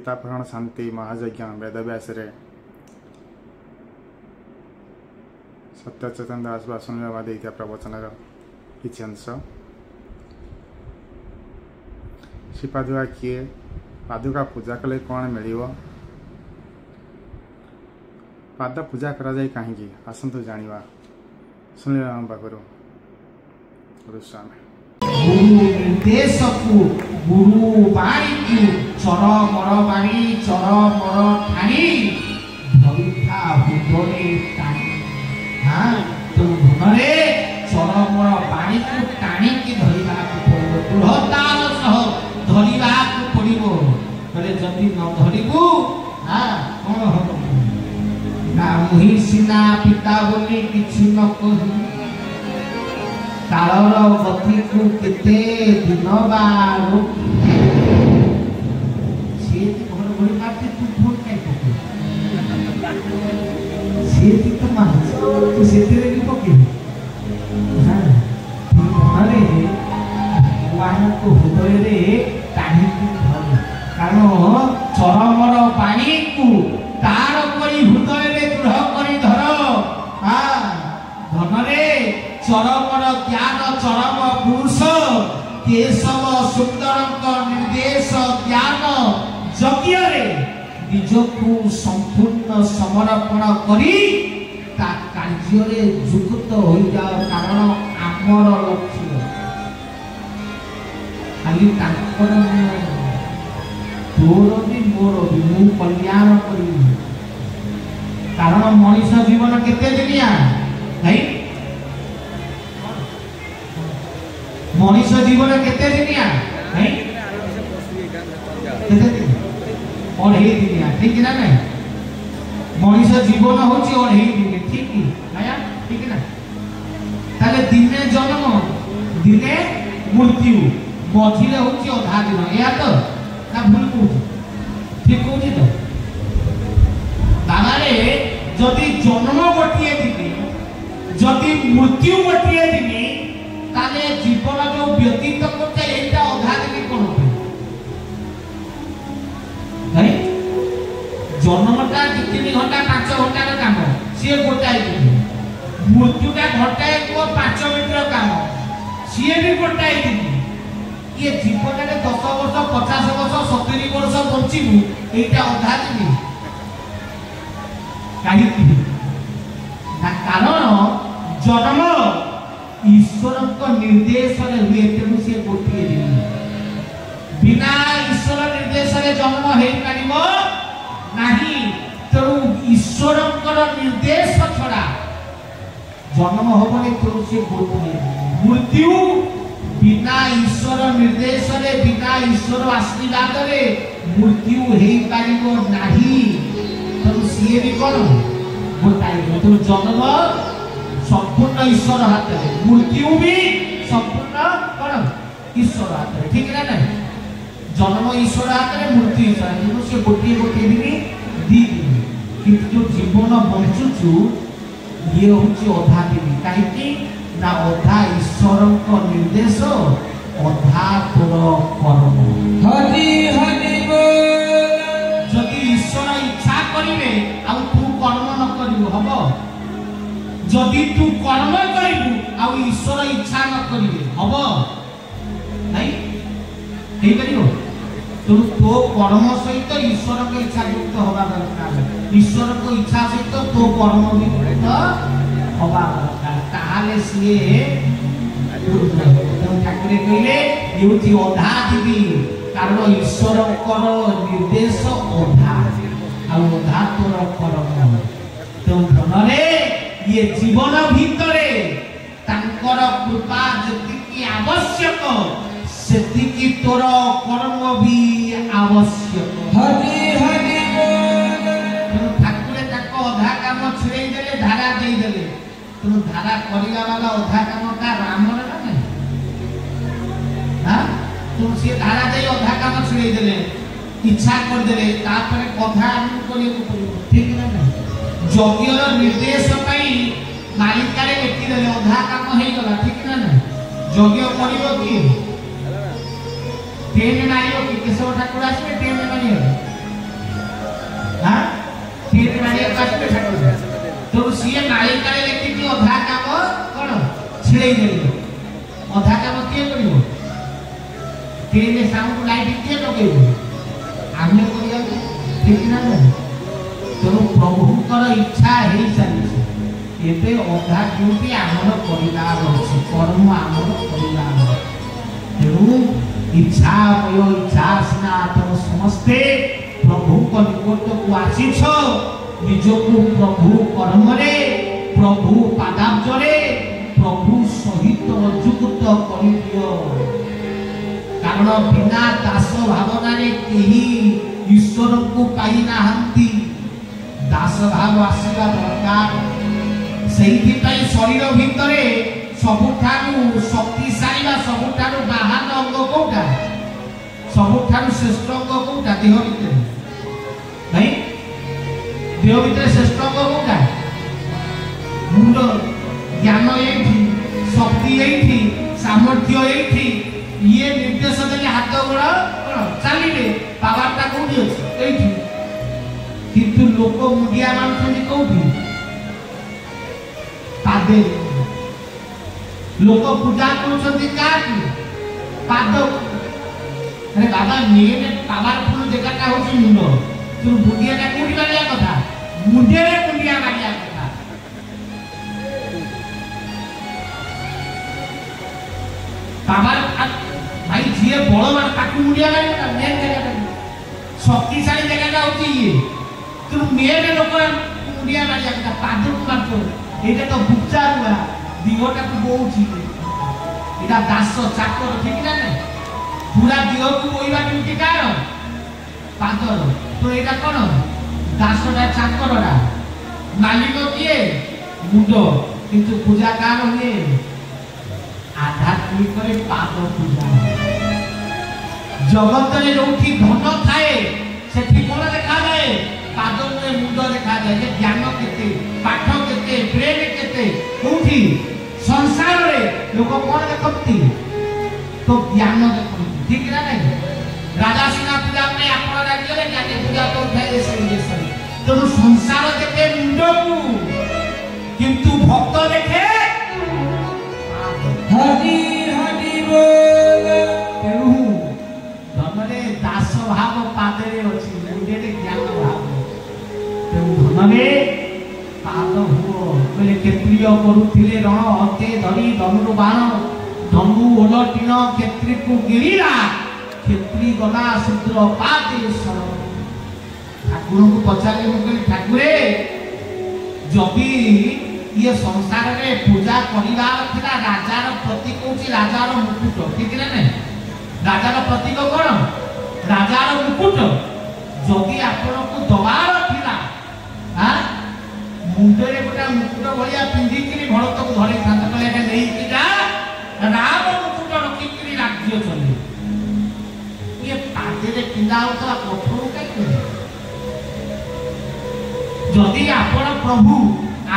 सीतापहरण शांति महायज्ञ वेदव्यास सत्यचेतन दास बासन देता प्रवचन किसी अंश श्री पादुका किए पादुका पूजा कले कौन मिल पाद पूजा करा जाए कहीं आसतु जाना शुणिले आम पाखु गुरुस्वामी निर्देश को गुरु बाणी को चर मर बाणी चर मर ठाणी भविता भूतरे टाणी हाँ तो धनरे चर मर बाणी को टाणी की धरिबा को पड़ो दृढ़तार सह धरिबा को पड़ो तले जदि न धरिबु हाँ कोन हो ना मुहि सिना पिता बोली किछि न कहि कालर गति को केते दिन बारो सेति घर घोड़ी मारते तू फोन काई पके सेति तो मान तू सेति रे की पके हां अरे वाहन को हृदय रे टाणी की धर कारण चरमर पानी को तार करी हृदय रे दृढ़ करी धर हां धनरे चरमर ज्ञान चरम पुरुष केशव सुंदर निर्देश ज्ञान यज्ञ निज को संपूर्ण समर्पण करी ता कार्य रे जुक्त हो जाओ कारण आमर लक्ष्य खाली तांकर तोर भी मोर भी मु कल्याण करी कारण मनुष्य जीवन केते दिनिया नहीं मनुष्य जीवन केते दिनिया नहीं केते दिन अढ़े दिनिया ठीक ना नहीं मनुष्य जीवन होची अढ़े दिन ठीक की आया ठीक ना ताले दिने जन्म दिने मृत्यु मझिरे होची अधा दिन या तो ना भूल कहूची ठीक कहूची तो तारे जदि जन्म गोटिए दिने जदि मृत्यु गोटिए दिने ताले जीवन जो व्यतीत करते एटा अधा दिन कोन नहीं जन्मटा 3 घंटा 5 घंटा का काम सी गोटाई दिन मृत्युटा घंटाए को 5 मिनिट काम सी भी गोटाई दिन ये जीवन रे 10 वर्ष 50 वर्ष 70 वर्ष बंचिबु एटा अधा दिन काहे ना कारण जन्म ईश्वर को निर्देश रे हुए तेनु से गोटिए दिन बिना ईश्वर निर्देश रे जन्म हेई परिबो नाही तेनु ईश्वर को निर्देश छड़ा जन्म होबने तेनु से गोटिए मृत्यु बिना ईश्वर निर्देश रे बिना ईश्वर आशीर्वाद रे मृत्यु हेई परिबो नाही तेनु से भी कोन गोटाई तेनु जन्म संपूर्ण ईश्वर हाथ में मृत्यु भी संपूर्ण कौन ईश्वर हाथ में ठीक है ना जन्म ईश्वर हाथ में मृत्यु ईश्वर हाथ से गोटे गोटे दिन दी दिन किंतु जो जीवन बंचुचु ये होची अधा दिन काहे ना अधा ईश्वर को निर्देश अधा तोर कर्म हरि हरि बोल जदि ईश्वर इच्छा करिवे आ तू कर्म न करिवो हबो जदि तू कर्म करिबु आ ईश्वर इच्छा न करिवे हबो नहीं हे करियो तो कर्म सहित ईश्वर के इच्छा युक्त होबा दरकार ईश्वर को इच्छा सहित तो कर्म भी युक्त होबा दरकार ताले सिए ठाकुर कहले युति अधा दिबी कारण ईश्वर कर निर्देश अधा आ अधा तोर कर्म तो धनरे ये जीवन भितरे तांकर कृपा जति आवश्यक सेति की तोर कर्म भी आवश्यक हरि हरि बोल ठाकुर ताको अधा काम छिड़ै देले धारा देई देले तो धारा करिला वाला अधा काम का राम रे ना हां तुम से धारा देई अधा काम छिड़ै देले इच्छा कर देले तापर कथा आनु करियो पड़िबो ठीक ना यज्ञर निर्देश पाई मालिकारे लेखि देले अधा काम हेई गला ठीक ना यज्ञ करियो कि ट्रेन मारियो कि केशव ठाकुर आसबे ट्रेन मारियो हाँ तीन मारिया काटते ठाकुर तो सीए नालिका लेखि कि अधा काम कोन छिड़ै देले अधा काम के करिवो तीन साउंड लाइट के लगेबो आमे करिया ठीक ना तो प्रभुकर इच्छा हे सारी एते अधा ड्यूटी आमर परिवार अछि कर्म आमर परिवार तेणु इच्छा मय इच्छा सिना तुम समस्ते प्रभु को निकट को आसीछ निजको प्रभु कर्म रे प्रभु पादाब्ज रे प्रभु सहित युक्त करि दियो कारण बिना दास भावना रे केही ईश्वर को पाई नाहंती दास भाव आसीबा दरकार सेही पई शरीर भितरे सबुठानु शक्तिशाली बा सबुठानु बाहर अंग कोटा सबुठानु श्रेष्ठ अंग कोटा देह भितरे भाई देह भितरे श्रेष्ठ अंग कोटा मुंड ज्ञान एठी शक्ति एठी सामर्थ्य एठी ये निर्देश देले हाथ गोड़ चलिले पावरटा कोठी अछि एठी किंतु लोक मुंडिया मानछन कोठी पादे लोक पूजा करूछन्ति काटी पाद अरे बाबा मेन पावरफुल जगहटा होछि मुंड तू मुंडियाटा कोठी मारिया कथा मुंडियारे मुंडिया मारिया कथा पावर भाई जिए बळवान ताकू मुंडिया मारिया मेन जगहटा शक्तिशाली जगहटा होछि ये तू मेन लोक मुंडिया मारिया कथा पाद मारतो एटा तो बुच्चा हुआ दिहटा को बोउची एटा दास चाकर ठीक ना नहीं पूरा दिह को बोइबा ड्यूटी कार पादर तो एटा कोन दासटा चाकरडा मालिक किए मुंड किंतु पूजा कार हुए आध्यात्मिक रे पाद पूजा जगत रे जोठी धन थाए सेठी कोन देखा जाए पाद में मुंड देखा जाए जे ज्ञान केते पाठ केते प्रेम केते कोठी संसार रे लोक कोन देखती तो ज्ञान देखती ठीक ना नहीं राजा सिंह पूजा में आपण राज्य रे जाके पूजा को उठाए से तो संसार देखे मुंड को किंतु भक्त देखे हरि हरि बोल तेनु धनरे दास भाव पादरे अछि मुंडे ज्ञान भाव धनरे पाद हुओ बोले क्षत्रिय करुथिले रण हते धरी धनुर बाण धनु ओलटिन क्षत्रि को गिरिला क्षत्रि गला शूद्र पादे शरण ठाकुर को पचारे मु कहली ठाकुरे जबी ये संसार रे पूजा करिवार थिला राजार प्रतीक होची राजार मुकुट ठीक ना नहीं राजार प्रतीक कोन राजार मुकुट जबी आपण को दबार थिला हां मुंडरे गोटा मुकुट भलिया पिंदी किरी भरत को धरि थांत कले एटा नेई कि जा राम मुकुट रखी किरी राज्य चले ये पादे रे पिंदा होता कठोर काई जदि आपण प्रभु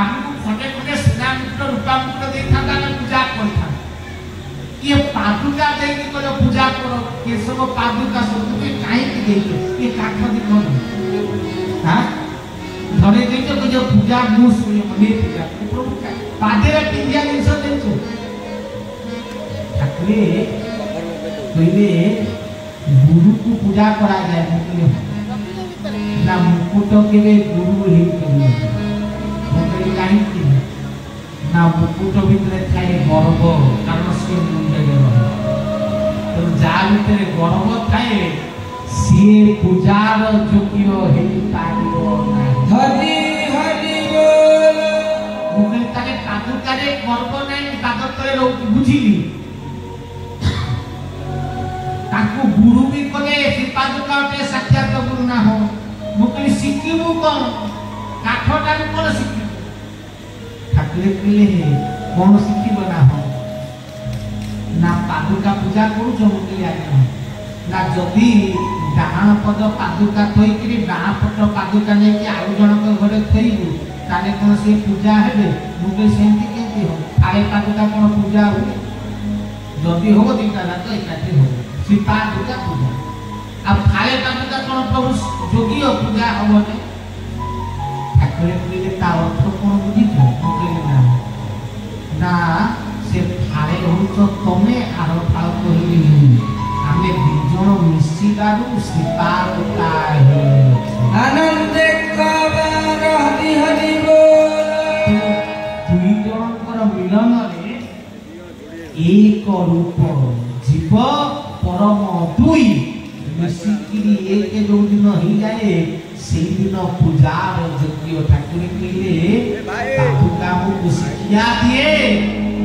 आपको खटे खटे सीना मुकुट रूपा मुकुट दे थांता ना पूजा करथा ये पादुका दे कि को पूजा करो केशव पादुका सब के काई कि दे ये काठ दे कोन हां धरे दे तो जो पूजा मु सुने मने पूजा प्रभु का पादे रे पिंदिया जिंस देछु ठाकुरे कइले गुरु को पूजा करा जाय मुकुट ना मुकुट केवे गुरु ही के काहींकी ना मुकुट भितर थाए गर्व कारण से मुंडे रहे तो जा भितर गर्व थाए सी पूजार योग्य हे पारिबो ना हरि हरि बोल मुके ताके पादुकारे गर्व नाही पाद तळे रहू बुझिली ताकू गुरु भी कले से पादुकाटे साक्षात गुरु ना हो मुके सिकिबु कोन काठटा कोन सिकिबु ठाकुरे कहले कौन शिखी बना हो ना पादुका पूजा करू मुझे आगे ना जदि डाण पद पादुका थोकरी बाँ पट पादुका नहीं आउ जनक घरे थोबू ताले कौन से पूजा हेबे मुझे सेमती केमती हो फाड़े पादुका कौन पूजा हुए जदि हो दीटा तो एकाठी हो सी पादुका पूजा अब फाड़े पादुका कौन प्रभु जोगी पूजा हम ठाकुर कहले ता अर्थ कौन बुझीछ कहले ना ना से फाळे हो तमे आर फाळ कहली आमे दुजण मिसिबारु सीतावता हे आनंद कबर हरि हरि बोल दुई जनकर मिलन रे एक रूप जीव परम दुई मिसिकिरी एक जो दिन ही जाए से दिन पूजार योग्य ठाकुर कहले बाबूका मुझे शिक्षा दिए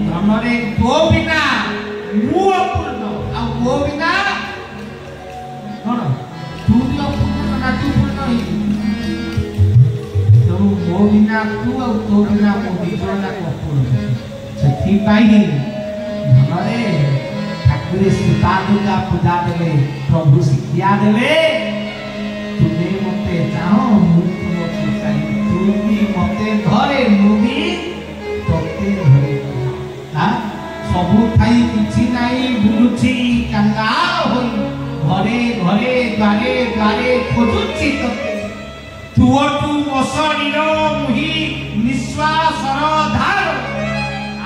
धनरे तो बिना मु अपूर्ण आ वो बिना कौन तू भी अपूर्ण ना तू पूर्ण ही तो वो बिना तू और तो बिना मो दिजोना अपूर्ण सथी पाई धनरे ठाकुर सीतादुका पूजा देले प्रभु शिक्षा देले तुमे मते चाहो मु तुमको चाहि तू भी मते धरे मु भी तोते धरे हा सबु खाई किछि नाही बुलुछि कंगाल होई घरे घरे द्वारे द्वारे खोजुछि तोते तुअटु मसणीर मुहि निश्वासर धार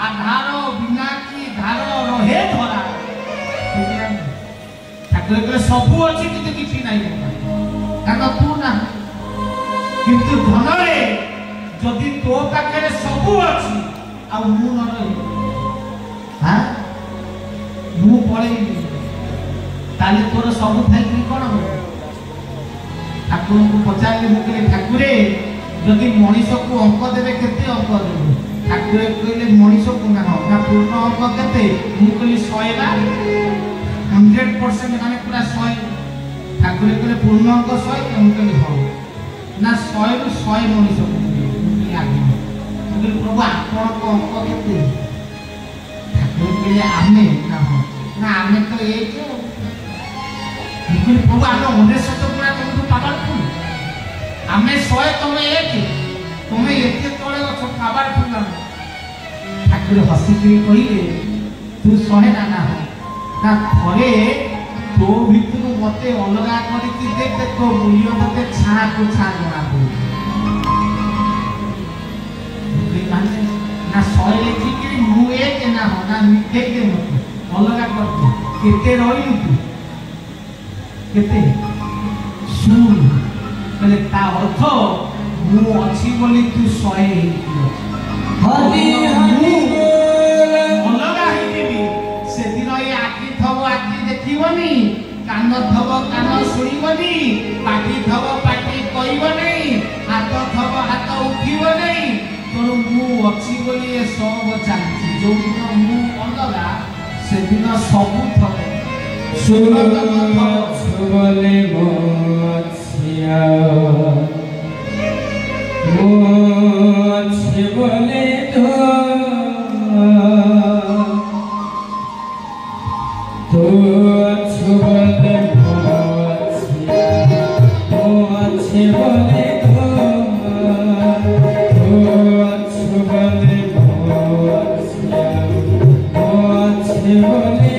आधार बिना की धार रहे धरा ठाकुर कहले सबु अछि किछि किछि नाही कारण तू ना किंतु धनरे जदि तो पाखे सबू अच्छी आ मु न रही हाँ मु पलैबी ताले तोर सबू थी कौन हम ठाकुर को पचारे मुझे ठाकुरे जदि मनीष को अंक देवे केते अंक देवे ठाकुर कहले मनीष को ना पूर्ण अंक केते मु कहली 100 बा 100% माने पूरा 100 ठाकुर कहले पूर्ण अंक 100 हम कहले हो ना 100 रु 100 मनीष को आगे कहले प्रभु आपण को अंक केते ठाकुर कहले आमे ना हो ना आमे तो एक कहले प्रभु आलो 19 पूरा तुम पावरफुल आमे 100 तुम एक तुम एते तळे अछ पावरफुल ना ठाकुर हसी के कहिले तू 100 ना हो ना थरे तो भितर मते अलगा करी देख तो मूल्य मते छा को छा जଣା पड़े माने ना सय लेखि कि मु एक ना हो ना मिठे के मते अलगा करते केते रही तू केते सुन कहले ता अर्थ मु अछि बोली तू 100 हरि हरि अलगा हिबी से दिन ए आखि थब आखि देखिबनी कान थब कान सुनिबनी पाटी थब पाटी कहबनी हाथ थब हाथ उठिबनी तोर मु अछि बोली ए सब चाहि जो दिन मु अलगा से दिन सब थब सुबले मोछिया मोछ बोले तो छुबले मोछिया मोछ बोले छुबले मोछिया मोछ बोले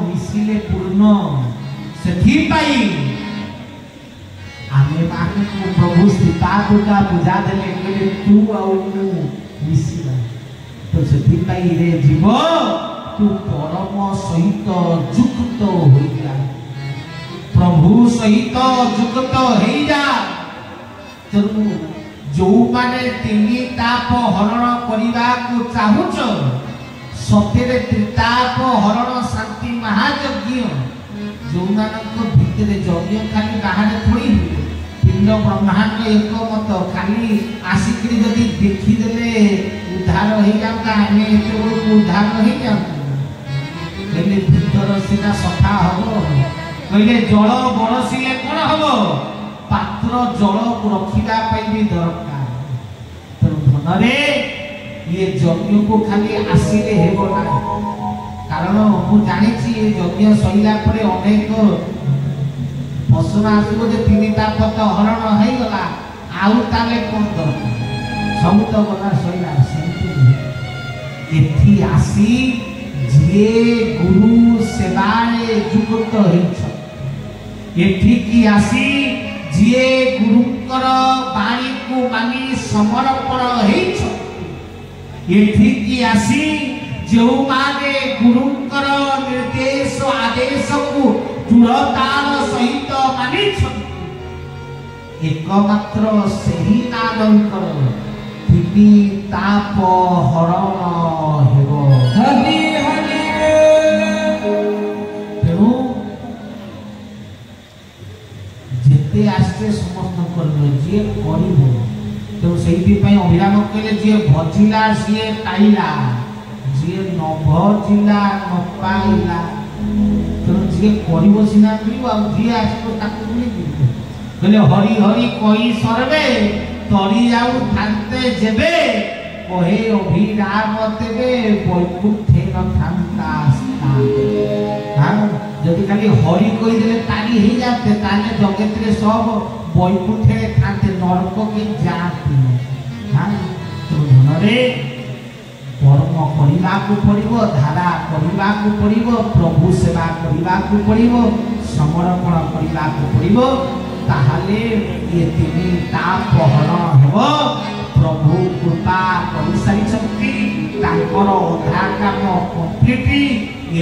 मिसिले पूर्ण से आमे माने को प्रभु सीतादुका पूजा देले कहले तू आउ मु मिसिला तो से रे जीव तू परम सहित जुक्त होई जा प्रभु सहित जुक्त होई जा तू जो माने तिनी ताप हरण करने को चाहूच सत्य त्रिताप हरण शांति महायज्ञ जो भितर यज्ञ खाली बाहर थोड़ी हुए पिंड ब्रह्मांड एक मत खाली आसिक जदि देखीदे उद्धार हो जाता आम एत उद्धार हो जाते भीतर सीना सफा हम कहले जल बरसिले कौन हम पात्र जल को रखा भी दरकार तेणु धन ये यज्ञ को खाली आसिले हेबना कारण मु जानी ये यज्ञ सैला पर अनेक प्रश्न आसो जे तीन तापत हरण हो गला आउ ताले कौन दरकार सब तो गला सैला एथि आसी जे गुरु सेवारे जुगत एठिकी आसी जे गुरुकर बाणी को मानी समर्पण एठिकी आसी जो माने गुरुकर निर्देश आदेश को दृढ़तार सहित मानी एकमात्र सही नादंकर तिनी ताप हरण हेबो हरि हरि तेणु जेते आस्ते समस्त करबो जे करिबो तो सेही पई अभिराम कहले जे भजिला सिए पाइला जे न भजिला न पाइला तो जे करिबो सिना मिलिबो आ जे आस्ते ताकू मिलिबो कहले हरि हरि कहि सरबे तरी जाऊ थांते जेबे कहे अभिराम तेबे वैकुंठे न थांता हां जदि खाली हरि कहि देले ताली हे जाते ताले जगत रे सब वैकुंठे थांते नरक के जाती हां तो धनरे कर्म करिबा को पड़िबो धारा करिबा को पड़िबो प्रभु सेवा करिबा को पड़िबो समर्पण करिबा को पड़िबो ताहले ये तिनी ताप हरण हेबो प्रभु कृपा करि सारी शक्ति तांकर अधा काम कंप्लीट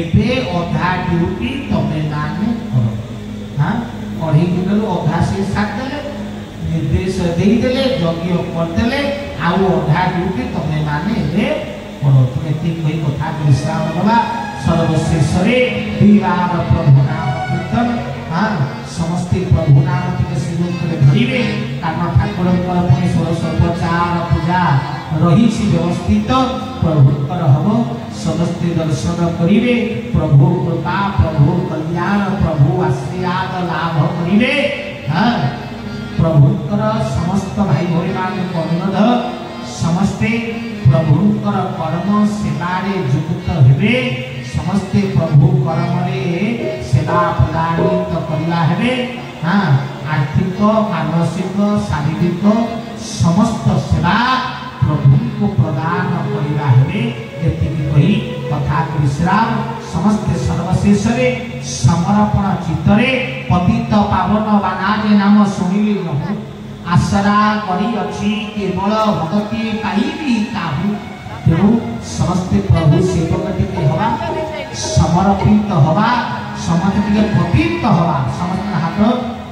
एबे अधा ड्यूटी तमे माने करो हां पढ़ी दिलो अधा से साथ देले निर्देश देई देले यज्ञ कर देले आउ अधा ड्यूटी तमे माने एबे करो तो एति कोई कथा विश्राम बाबा सर्वश्रेष्ठ रे दीवार प्रभु नाम कीर्तन हां समस्त प्रभु नाम के सिद्ध करे धरिबे कारण ठाकुर पुनि षोडशोपचार पूजा रही व्यवस्थित प्रभु कर हम समस्त दर्शन करिवे प्रभु कृपा प्रभु कल्याण प्रभु आशीर्वाद लाभ करिवे हां प्रभु कर समस्त भाई भौणी मान अनुरोध समस्ते प्रभु कर कर्म सेवारे जुक्त हेबे समस्ते प्रभु कर्म रे सेवा प्रदानित करला हेबे हां आर्थिक मानसिक शारीरिक समस्त सेवा प्रभु को प्रदान करला हेबे एतिकी कही कथा विश्राम समस्त सर्वशेष रे समर्पण चित्तरे पतित पावन बानाजे नाम सुनिली न आसरा करी अछि केवल भक्ति पाइबी ताहु तेणु समस्त प्रभु सेवक टिके हवा समर्पित हवा समस्त टिके पतित हवा समस्त हाथ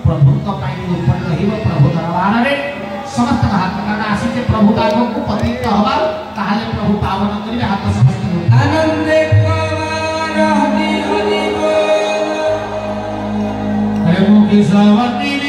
प्रभु का पाई ऊपर रहिबो प्रभु दरबार रे समस्त हाथ का आसी जे प्रभु का को पतित हवा ताहाले प्रभु पावन करिवे हाथ समस्त आनंद कुमार हरि हरि बोल हे मुखी सवती